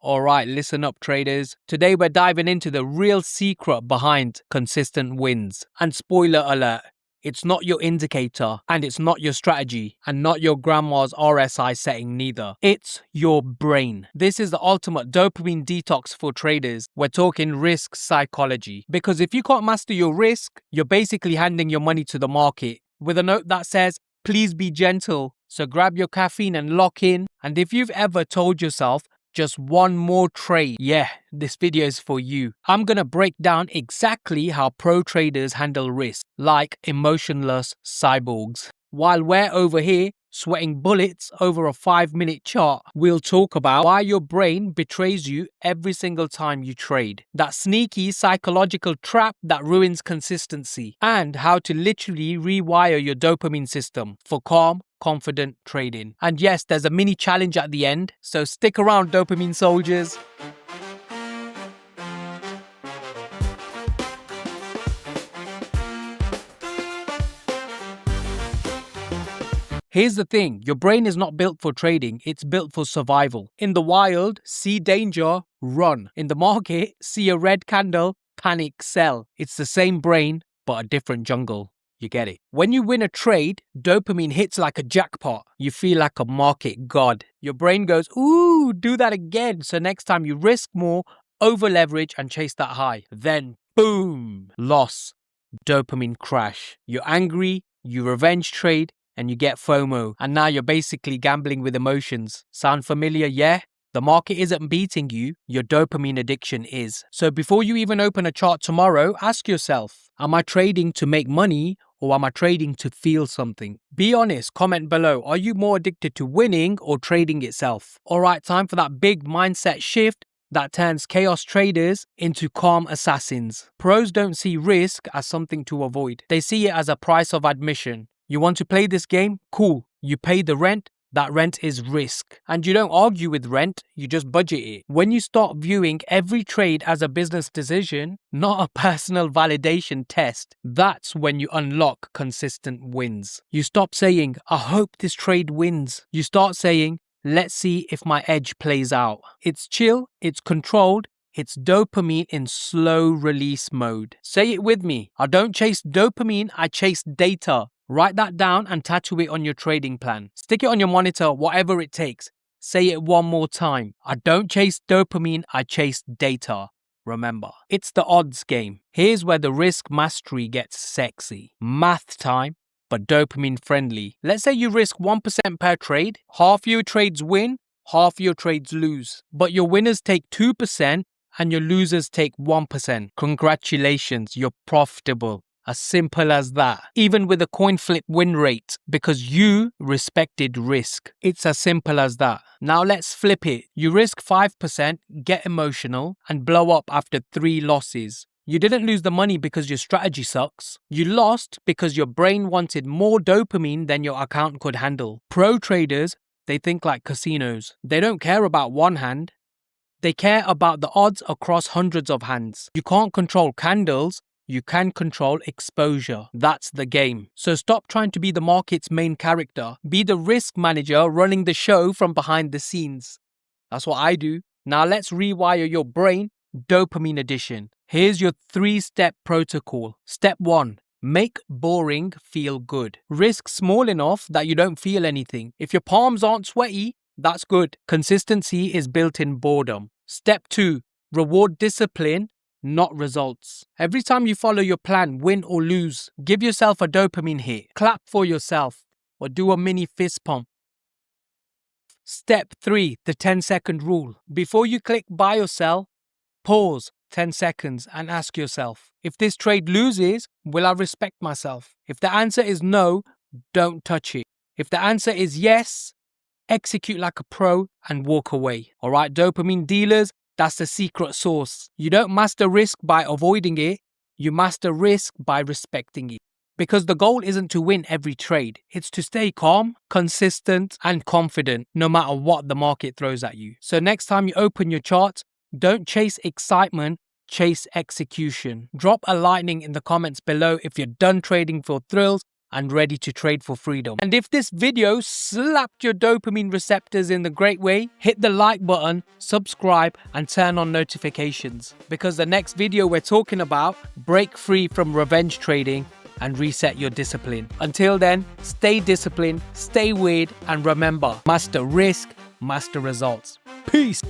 Alright, listen up traders. Today we're diving into the real secret behind consistent wins. And spoiler alert, it's not your indicator, and it's not your strategy, and not your grandma's RSI setting neither. It's your brain. This is the ultimate dopamine detox for traders. We're talking risk psychology. Because if you can't master your risk, you're basically handing your money to the market with a note that says, please be gentle. So grab your caffeine and lock in. And if you've ever told yourself, just one more trade, yeah, this video is for you. I'm gonna break down exactly how pro traders handle risk, like emotionless cyborgs. While we're over here sweating bullets over a 5-minute chart, we'll talk about why your brain betrays you every single time you trade. That sneaky psychological trap that ruins consistency, and how to literally rewire your dopamine system for calm, confident trading. And yes, there's a mini challenge at the end, so stick around, dopamine soldiers. Here's the thing, your brain is not built for trading, it's built for survival. In the wild, see danger, run. In the market, see a red candle, panic, sell. It's the same brain, but a different jungle. You get it. When you win a trade, dopamine hits like a jackpot. You feel like a market god. Your brain goes, ooh, do that again. So next time you risk more, over leverage and chase that high. Then boom, loss, dopamine crash. You're angry, you revenge trade, and you get FOMO. And now you're basically gambling with emotions. Sound familiar? Yeah? The market isn't beating you, your dopamine addiction is. So before you even open a chart tomorrow, ask yourself, am I trading to make money or am I trading to feel something? Be honest, comment below. Are you more addicted to winning or trading itself? Alright, time for that big mindset shift that turns chaos traders into calm assassins. Pros don't see risk as something to avoid. They see it as a price of admission. You want to play this game? Cool. You pay the rent. That rent is risk. And you don't argue with rent, you just budget it. When you start viewing every trade as a business decision, not a personal validation test, that's when you unlock consistent wins. You stop saying, I hope this trade wins. You start saying, let's see if my edge plays out. It's chill, it's controlled, it's dopamine in slow release mode. Say it with me. I don't chase dopamine, I chase data. Write that down and tattoo it on your trading plan. Stick it on your monitor, whatever it takes. Say it one more time. I don't chase dopamine, I chase data. Remember, it's the odds game. Here's where the risk mastery gets sexy. Math time, but dopamine friendly. Let's say you risk 1% per trade. Half your trades win, half your trades lose. But your winners take 2% and your losers take 1%. Congratulations, you're profitable. As simple as that. Even with a coin flip win rate, because you respected risk. It's as simple as that. Now let's flip it. You risk 5%, get emotional, and blow up after 3 losses. You didn't lose the money because your strategy sucks. You lost because your brain wanted more dopamine than your account could handle. Pro traders, they think like casinos. They don't care about one hand. They care about the odds across hundreds of hands. You can't control candles. You can control exposure. That's the game. So stop trying to be the market's main character. Be the risk manager running the show from behind the scenes. That's what I do. Now let's rewire your brain, dopamine edition. Here's your 3-step protocol. Step 1. Make boring feel good. Risk small enough that you don't feel anything. If your palms aren't sweaty, that's good. Consistency is built in boredom. Step 2. Reward discipline, not results. Every time you follow your plan, win or lose, give yourself a dopamine hit. Clap for yourself or do a mini fist pump. Step 3, the 10-second rule. Before you click buy or sell, pause 10 seconds and ask yourself, if this trade loses, will I respect myself? If the answer is no, don't touch it. If the answer is yes, execute like a pro and walk away. Alright, dopamine dealers, that's the secret sauce. You don't master risk by avoiding it, you master risk by respecting it. Because the goal isn't to win every trade, it's to stay calm, consistent, and confident no matter what the market throws at you. So next time you open your chart, don't chase excitement, chase execution. Drop a lightning in the comments below if you're done trading for thrills and ready to trade for freedom. And if this video slapped your dopamine receptors in the great way, hit the like button, subscribe, and turn on notifications. Because the next video we're talking about, break free from revenge trading and reset your discipline. Until then, stay disciplined, stay weird, and remember, master risk, master results. Peace.